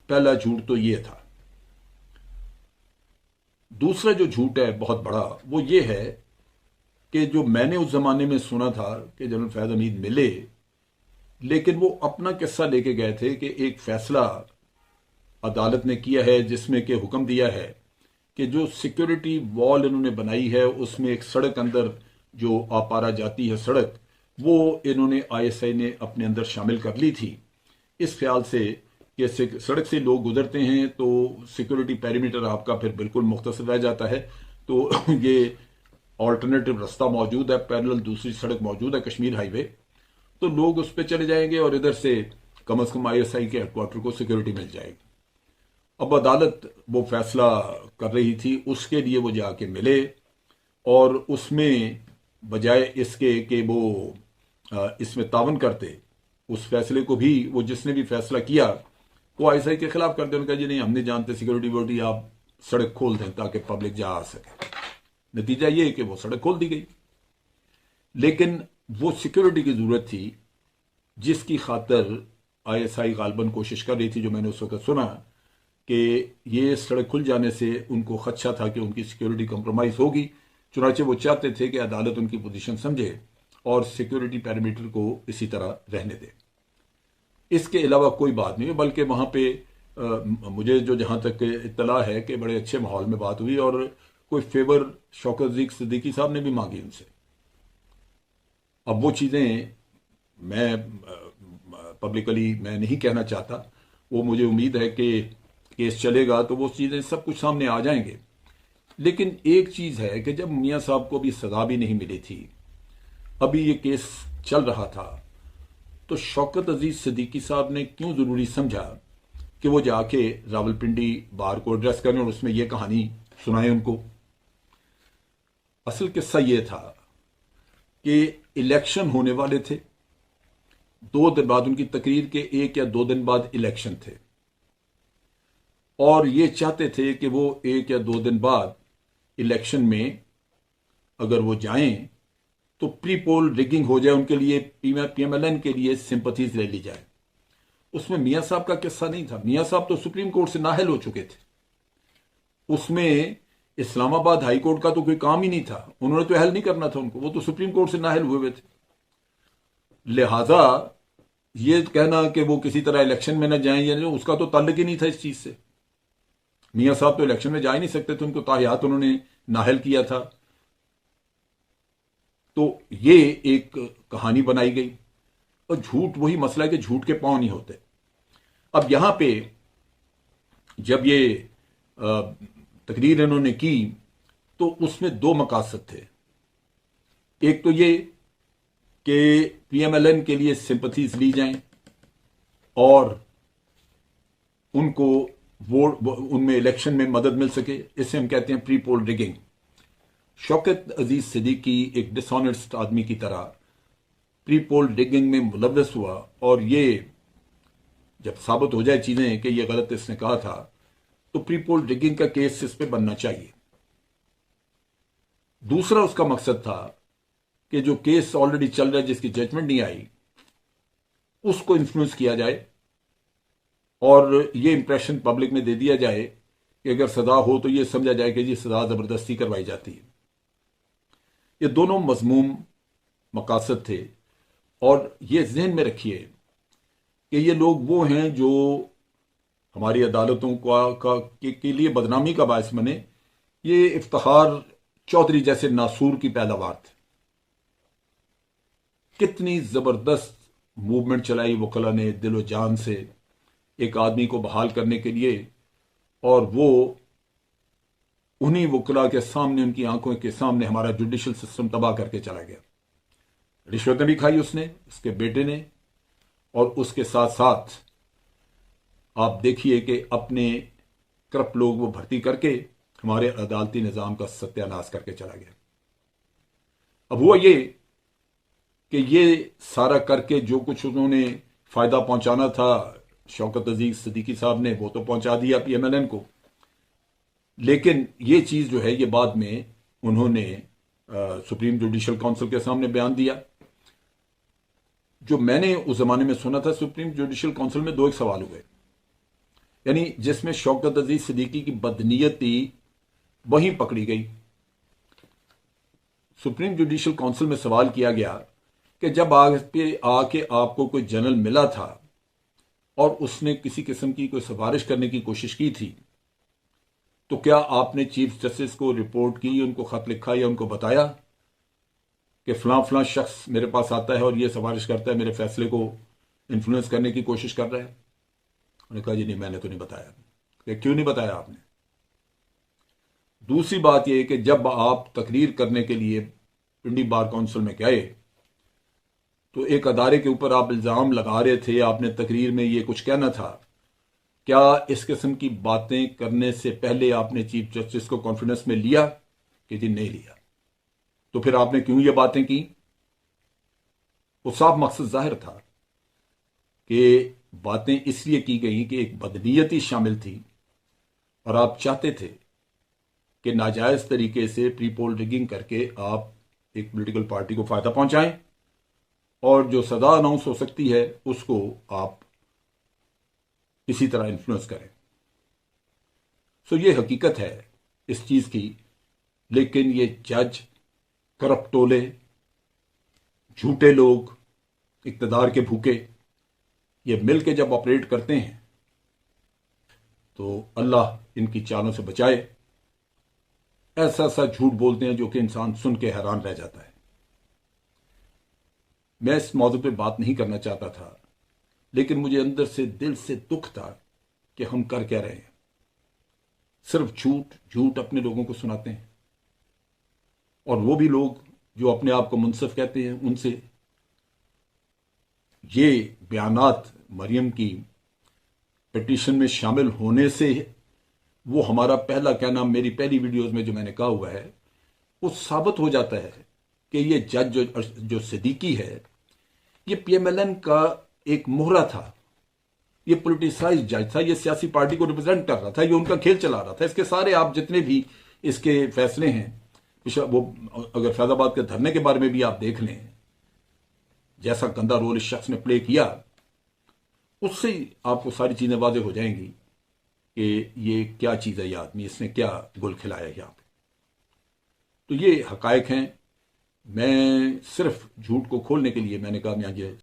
पहला झूठ तो ये था। दूसरा जो झूठ है बहुत बड़ा, वो ये है कि जो मैंने उस जमाने में सुना था कि जनरल फैज हमीद मिले, लेकिन वो अपना किस्सा लेके गए थे कि एक फैसला अदालत ने किया है जिसमें कि हुक्म दिया है कि जो सिक्योरिटी वॉल इन्होंने बनाई है उसमें एक सड़क अंदर जो आपारा जाती है सड़क, वो इन्होंने आईएसआई ने अपने अंदर शामिल कर ली थी, इस ख्याल से कि सड़क से लोग गुजरते हैं तो सिक्योरिटी पेरीमीटर आपका फिर बिल्कुल मुख्तसर रह जाता है। तो ये ऑल्टरनेटिव रास्ता मौजूद है, पैरेलल दूसरी सड़क मौजूद है कश्मीर हाईवे, तो लोग उस पर चले जाएंगे और इधर से कम अज कम आईएसआई के हेडक्वार्टर को सिक्योरिटी मिल जाएगी। अब अदालत वो फैसला कर रही थी, उसके लिए वो जाके मिले और उसमें बजाय इसके कि वो इसमें तावन करते, उस फैसले को भी वो जिसने भी फैसला किया वो आईएसआई के खिलाफ कर दे। उनका जी नहीं, हम नहीं जानते सिक्योरिटी वोरिटी, आप सड़क खोल दें ताकि पब्लिक जा आ सके। नतीजा ये कि वो सड़क खोल दी गई, लेकिन वो सिक्योरिटी की जरूरत थी जिसकी खातर आईएसआई गालबन कोशिश कर रही थी। जो मैंने उस वक्त सुना कि ये सड़क खुल जाने से उनको खदशा था कि उनकी सिक्योरिटी कंप्रोमाइज होगी, चुनाचे वो चाहते थे कि अदालत उनकी पोजीशन समझे और सिक्योरिटी पैरामीटर को इसी तरह रहने दे। इसके अलावा कोई बात नहीं है, बल्कि वहां पे मुझे जो जहां तक इत्तला है कि बड़े अच्छे माहौल में बात हुई और कोई फेवर शौकत सिद्दीकी साहब ने भी मांगी उनसे। अब वो चीजें मैं पब्लिकली मैं नहीं कहना चाहता, वो मुझे उम्मीद है कि केस चलेगा तो वो चीजें सब कुछ सामने आ जाएंगे। लेकिन एक चीज है कि जब मियां साहब को भी सजा भी नहीं मिली थी, अभी ये केस चल रहा था, तो शौकत अजीज सिद्दीकी साहब ने क्यों जरूरी समझा कि वो जाके रावलपिंडी बार को एड्रेस करें और उसमें ये कहानी सुनाए उनको। असल किस्सा ये था कि इलेक्शन होने वाले थे, 2 दिन बाद उनकी तकरीर के 1 या 2 दिन बाद इलेक्शन थे, और ये चाहते थे कि वो 1 या 2 दिन बाद इलेक्शन में अगर वो जाएं तो प्री पोल रिगिंग हो जाए, उनके लिए पीएमएलएन के लिए सिंपथीज ले ली जाए। उसमें मियां साहब का किस्सा नहीं था। मियां साहब तो सुप्रीम कोर्ट से नाअहल हो चुके थे, उसमें इस्लामाबाद हाई कोर्ट का तो कोई काम ही नहीं था, उन्होंने तो अहल नहीं करना था उनको, वो तो सुप्रीम कोर्ट से नाअहल हुए थे। लिहाजा ये कहना कि वो किसी तरह इलेक्शन में न जाएं या नहीं, उसका तो ताल्लुक ही नहीं था इस चीज से। मियां साहब तो इलेक्शन में जा ही नहीं सकते थे, उनको ताहियात उन्होंने नाअहल किया था। तो ये एक कहानी बनाई गई, और झूठ वही मसला है कि झूठ के पांव नहीं होते। अब यहां पे जब ये तकरीर इन्होंने की तो उसमें 2 मकासद थे। एक तो ये कि पीएमएलएन के लिए सिंपथीज ली जाएं और उनको वोट, उनमें इलेक्शन में मदद मिल सके, इसे हम कहते हैं प्री पोल रिगिंग। शौकत अजीज सिद्दीकी एक डिसऑनेस्ट आदमी की तरह प्री पोल रिगिंग में मुलव्वस हुआ, और ये जब साबित हो जाए चीजें कि ये गलत इसने कहा था, तो प्री पोल रिगिंग का केस इस पे बनना चाहिए। दूसरा उसका मकसद था कि जो केस ऑलरेडी चल रहा है जिसकी जजमेंट नहीं आई, उसको इन्फ्लुएंस किया जाए और ये इंप्रेशन पब्लिक में दे दिया जाए कि अगर सजा हो तो ये समझा जाए कि जी सजा जबरदस्ती करवाई जाती है। ये दोनों मजमूम मकासद थे, और ये जहन में रखिए कि ये लोग वो हैं जो हमारी अदालतों के लिए बदनामी का बायस बने। ये इफ्तिखार चौधरी जैसे नासूर की पैदावार थे। कितनी जबरदस्त मूवमेंट चलाई वकला ने दिलो जान से एक आदमी को बहाल करने के लिए, और वो उन्हीं वकला के सामने, उनकी आंखों के सामने हमारा जुडिशल सिस्टम तबाह करके चला गया। रिश्वतें भी खाई उसने, उसके बेटे ने, और उसके साथ साथ आप देखिए कि अपने करप्ट लोग वो भर्ती करके हमारे अदालती निजाम का सत्यानाश करके चला गया। अब हुआ ये कि ये सारा करके जो कुछ उन्होंने फायदा पहुंचाना था शौकत अजीज सिद्दीकी साहब ने, वो तो पहुंचा दिया पीएमएलएन को, लेकिन ये चीज जो है ये बाद में उन्होंने सुप्रीम जुडिशल काउंसिल के सामने बयान दिया। जो मैंने उस जमाने में सुना था, सुप्रीम जुडिशल काउंसिल में 2 एक सवाल हुए। यानी जिसमें शौकत अजीज सिद्दीकी की बदनीयती वहीं पकड़ी गई। सुप्रीम जुडिशल काउंसिल में सवाल किया गया कि जब आके आपको कोई जनरल मिला था और उसने किसी किस्म की कोई सिफारिश करने की कोशिश की थी, तो क्या आपने चीफ जस्टिस को रिपोर्ट की, उनको खत लिखा या उनको बताया कि फलां फलां शख्स मेरे पास आता है और ये सिफारिश करता है, मेरे फैसले को इन्फ्लुएंस करने की कोशिश कर रहा है? उन्होंने कहा जी नहीं, मैंने तो नहीं बताया। कि क्यों नहीं बताया आपने? दूसरी बात यह कि जब आप तकरीर करने के लिए पिंडी बार काउंसिल में गए तो एक अदारे के ऊपर आप इल्ज़ाम लगा रहे थे, आपने तकरीर में ये कुछ कहना था। क्या इस किस्म की बातें करने से पहले आपने चीफ जस्टिस को कॉन्फिडेंस में लिया? कि जी नहीं लिया। तो फिर आपने क्यों ये बातें की? वो साफ मकसद जाहिर था कि बातें इसलिए की गई कि एक बदनीयती शामिल थी और आप चाहते थे कि नाजायज तरीके से प्री पोल रिगिंग करके आप एक पॉलिटिकल पार्टी को फायदा पहुंचाएं और जो सजा अनाउंस हो सकती है उसको आप इसी तरह इन्फ्लुएंस करें। सो ये हकीकत है इस चीज की। लेकिन ये जज, करप्ट टोले, झूठे लोग, इक्तदार के भूखे, ये मिलके जब ऑपरेट करते हैं तो अल्लाह इनकी चालों से बचाए। ऐसा सा झूठ बोलते हैं जो कि इंसान सुन के हैरान रह जाता है। मैं इस मौजू पे बात नहीं करना चाहता था, लेकिन मुझे अंदर से दिल से दुख था कि हम कर क्या रहे हैं। सिर्फ झूठ झूठ अपने लोगों को सुनाते हैं, और वो भी लोग जो अपने आप को मुनसिफ कहते हैं, उनसे ये बयानात मरियम की पिटीशन में शामिल होने से वो हमारा पहला कहना, मेरी पहली वीडियोस में जो मैंने कहा हुआ है, वो साबित हो जाता है कि ये जज जो सिद्दीकी है, ये पीएमएलएन का एक मोहरा था, ये पोलिटिसाइज जज था, ये सियासी पार्टी को रिप्रेजेंट कर रहा था, ये उनका खेल चला रहा था। इसके सारे आप जितने भी इसके फैसले हैं, वो अगर फैजाबाद के धरने के बारे में भी आप देख लें, जैसा गंदा रोल इस शख्स ने प्ले किया, उससे आपको सारी चीजें वाज़ेह हो जाएंगी कि ये क्या चीज़ है, ये आदमी, इसने क्या गुल खिलाया यहाँ पे। तो ये हकायक हैं। मैं सिर्फ झूठ को खोलने के लिए मैंने कहा मैं ये